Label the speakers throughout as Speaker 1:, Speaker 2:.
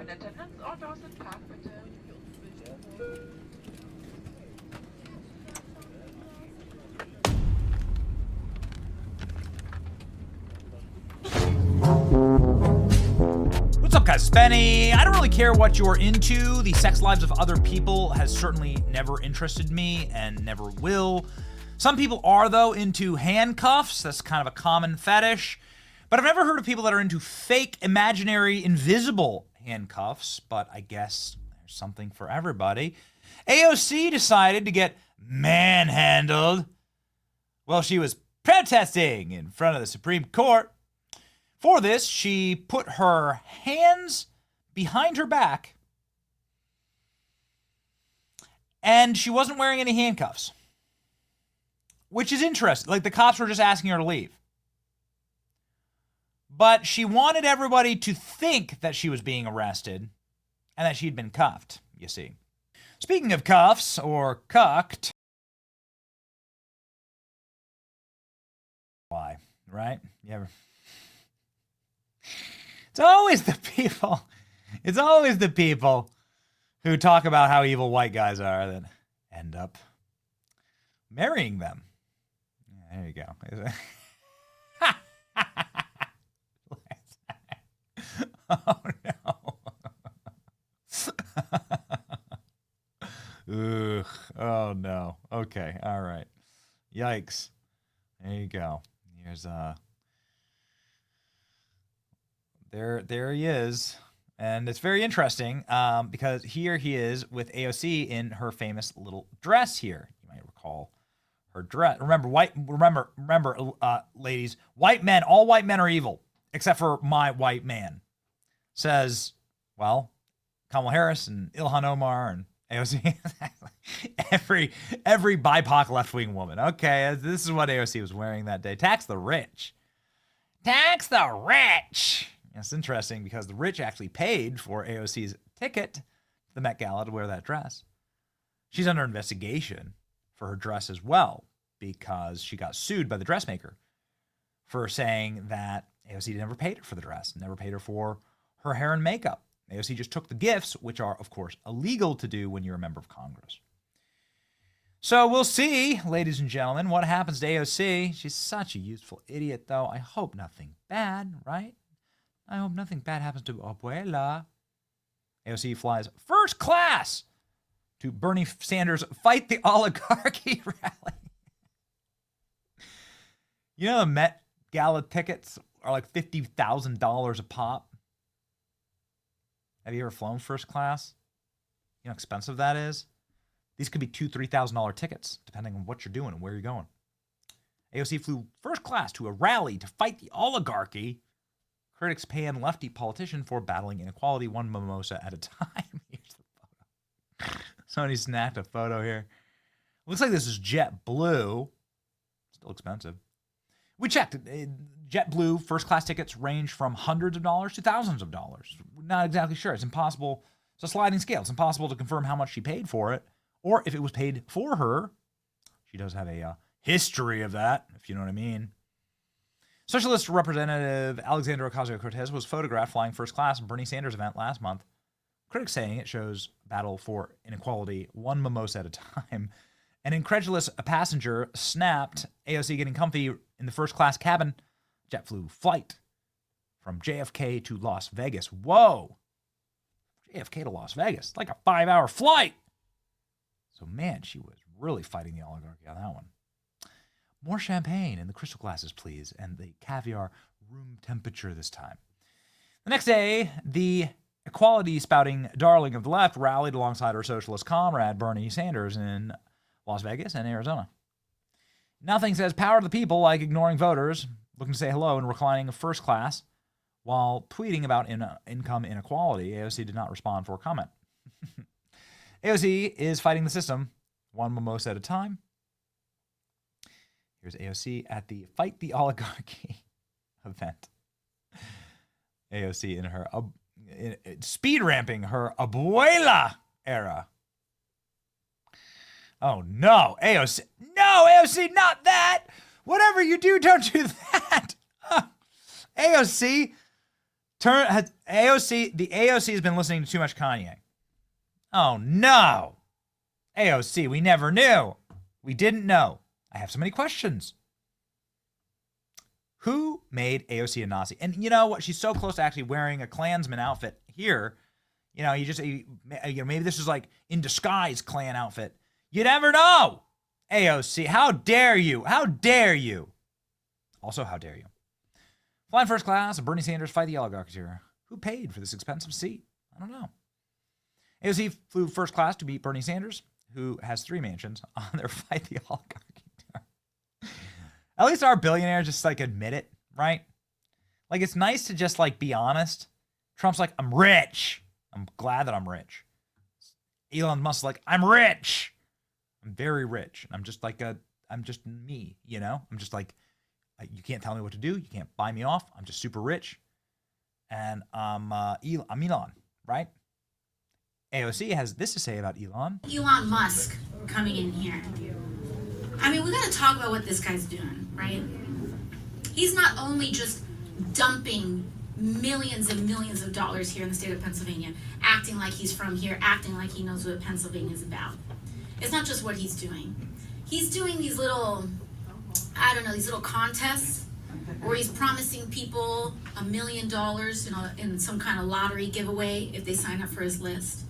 Speaker 1: in attendance or doors and park, bitte.
Speaker 2: What's up, guys? It's Benny. I don't really care what you're into. The sex lives of other people has certainly never interested me and never will. Some people are, though, into handcuffs. That's kind of a common fetish. But I've never heard of people that are into fake, imaginary, invisible handcuffs. But I guess there's something for everybody. AOC decided to get manhandled while she was protesting in front of the Supreme Court. For this, she put her hands behind her back, and she wasn't wearing any handcuffs, which is interesting. Like, the cops were just asking her to leave. But she wanted everybody to think that she was being arrested and that she'd been cuffed, you see. Speaking of cuffs, or cucked, why, right? You ever... It's always the people who talk about how evil white guys are that end up marrying them. Yeah, there you go. Oh, no. Ugh. Oh, no. Okay. All right. Yikes. There you go. Here's There he is, and it's very interesting because here he is with AOC in her famous little dress here. You might recall her dress. Remember, ladies, white men, all white men are evil, except for my white man. Says, well, Kamala Harris and Ilhan Omar and AOC. every BIPOC left-wing woman. Okay, this is what AOC was wearing that day. Tax the rich. Tax the rich. It's interesting because the rich actually paid for AOC's ticket to the Met Gala to wear that dress. She's under investigation for her dress as well because she got sued by the dressmaker for saying that AOC never paid her for the dress, never paid her for her hair and makeup. AOC just took the gifts, which are, of course, illegal to do when you're a member of Congress. So we'll see, ladies and gentlemen, what happens to AOC. She's such a useful idiot, though. I hope nothing bad, right? I hope nothing bad happens to Abuela. AOC flies first class to Bernie Sanders' Fight the Oligarchy rally. You know the Met Gala tickets are like $50,000 a pop. Have you ever flown first class? You know how expensive that is? These could be $2,000, $3,000 tickets, depending on what you're doing and where you're going. AOC flew first class to a rally to fight the oligarchy. Critics pan lefty politician for battling inequality one mimosa at a time. Here's the photo. Somebody snapped a photo here. Looks like this is JetBlue. Still expensive. We checked. JetBlue first class tickets range from hundreds of dollars to thousands of dollars. Not exactly sure. It's impossible. It's a sliding scale. It's impossible to confirm how much she paid for it or if it was paid for her. She does have a history of that, if you know what I mean. Socialist Representative Alexandra Ocasio-Cortez was photographed flying first class at Bernie Sanders' event last month. Critics saying it shows battle for inequality one mimosa at a time. An incredulous passenger snapped AOC getting comfy in the first class cabin JetBlue flight from JFK to Las Vegas. Whoa! JFK to Las Vegas, like a 5-hour flight. So man, she was really fighting the oligarchy on that one. More champagne in the crystal glasses, please, and the caviar room temperature this time. The next day, the equality-spouting darling of the left rallied alongside her socialist comrade Bernie Sanders in Las Vegas and Arizona. Nothing says power to the people like ignoring voters, looking to say hello and reclining first class, while tweeting about income inequality. AOC did not respond for comment. AOC is fighting the system, one mimosa at a time. Here's AOC at the Fight the Oligarchy event. AOC in her speed ramping her abuela era. Oh no, AOC! No, AOC, not that! Whatever you do, don't do that! AOC, The AOC has been listening to too much Kanye. Oh no. AOC, we never knew. We didn't know. I have so many questions. Who made AOC a Nazi? And you know what? She's so close to actually wearing a Klansman outfit here. You know, maybe this is like in disguise Klan outfit. You never know. AOC, how dare you? How dare you? Also, how dare you? Flying first class, Bernie Sanders fight the oligarchs here. Who paid for this expensive seat? I don't know. AOC flew first class to beat Bernie Sanders, who has 3 mansions on their fight the oligarchy. At least our billionaires just like admit it, right? Like it's nice to just like be honest. Trump's like, I'm rich. I'm glad that I'm rich. Elon Musk's like, I'm rich. I'm very rich. I'm just like I'm just me, you know? I'm just like, you can't tell me what to do. You can't buy me off. I'm just super rich. And I'm Elon, right? AOC has this to say about Elon.
Speaker 3: Elon Musk coming in here. I mean, we got to talk about what this guy's doing, right? He's not only just dumping millions and millions of dollars here in the state of Pennsylvania, acting like he's from here, acting like he knows what Pennsylvania is about. It's not just what he's doing. He's doing these little, these little contests where he's promising people $1 million, in some kind of lottery giveaway if they sign up for his list.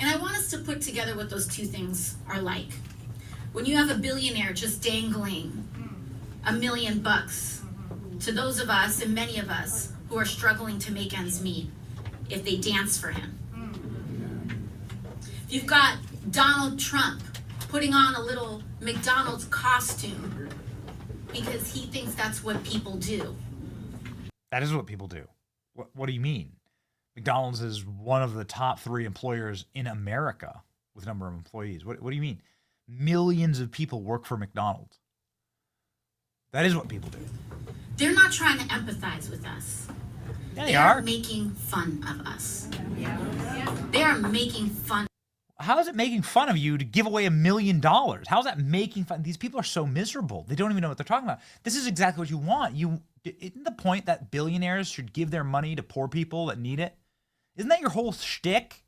Speaker 3: And I want us to put together what those two things are like. When you have a billionaire just dangling $1 million to those of us, and many of us, who are struggling to make ends meet if they dance for him. You've got Donald Trump putting on a little McDonald's costume because he thinks that's what people do.
Speaker 2: That is what people do. What do you mean? McDonald's is one of the top 3 employers in America with number of employees. What do you mean? Millions of people work for McDonald's. That is what people do.
Speaker 3: They're not trying to empathize with us.
Speaker 2: Yeah, they are
Speaker 3: making fun of us. They are making fun.
Speaker 2: How is it making fun of you to give away $1 million? How is that making fun? These people are so miserable. They don't even know what they're talking about. This is exactly what you want. Isn't the point that billionaires should give their money to poor people that need it? Isn't that your whole shtick?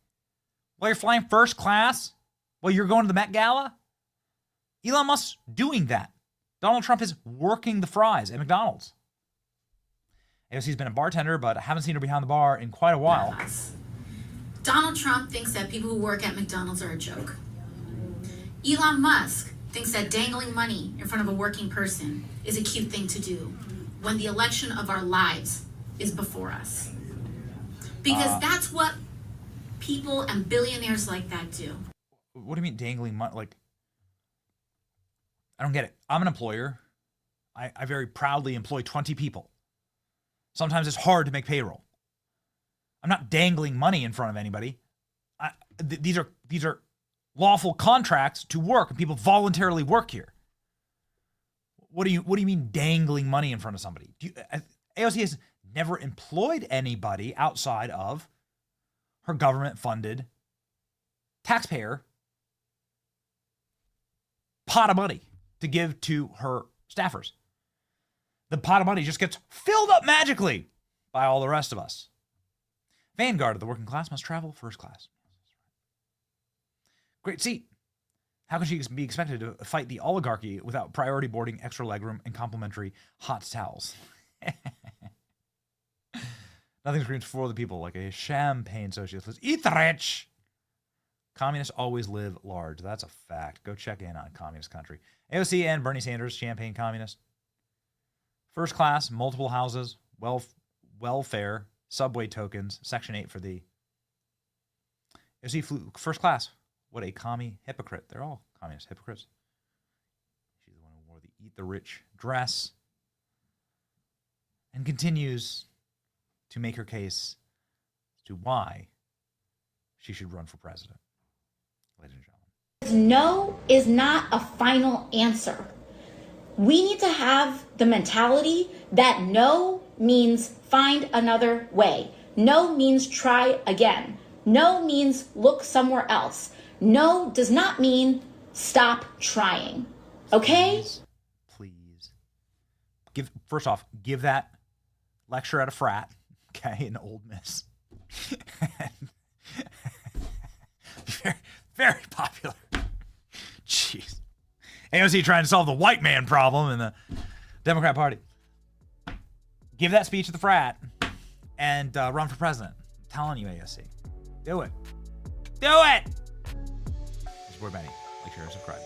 Speaker 2: While you're flying first class? While you're going to the Met Gala? Elon Musk's doing that. Donald Trump is working the fries at McDonald's. AOC's been a bartender, but I haven't seen her behind the bar in quite a while.
Speaker 3: Donald Trump thinks that people who work at McDonald's are a joke. Elon Musk thinks that dangling money in front of a working person is a cute thing to do when the election of our lives is before us. Because that's what people and billionaires like that do.
Speaker 2: What do you mean dangling money? Like, I don't get it. I'm an employer. I very proudly employ 20 people. Sometimes it's hard to make payroll. I'm not dangling money in front of anybody. These are lawful contracts to work, and people voluntarily work here. What do you mean dangling money in front of somebody? AOC has never employed anybody outside of her government-funded, taxpayer pot of money to give to her staffers. The pot of money just gets filled up magically by all the rest of us. Vanguard of the working class must travel first class. Great seat. How can she be expected to fight the oligarchy without priority boarding, extra legroom, and complimentary hot towels? Nothing screams for the people like a champagne socialist. Eat the rich! Communists always live large. That's a fact. Go check in on communist country. AOC and Bernie Sanders, champagne communist. First class, multiple houses, welfare, subway tokens, Section 8 for the... AOC flew first class. What a commie hypocrite. They're all communist hypocrites. She's the one who wore the eat the rich dress and continues to make her case as to why she should run for president. Ladies and gentlemen.
Speaker 4: No is not a final answer. We need to have the mentality that no means find another way. No means try again. No means look somewhere else. No does not mean stop trying. Okay?
Speaker 2: Please. First off, give that lecture at a frat. Okay, in Old Miss. very, very popular. Jeez. AOC trying to solve the white man problem in the Democrat Party. Give that speech at the frat and run for president. I'm telling you, AOC. Do it. Do it! Support Benny. Like, share, subscribe.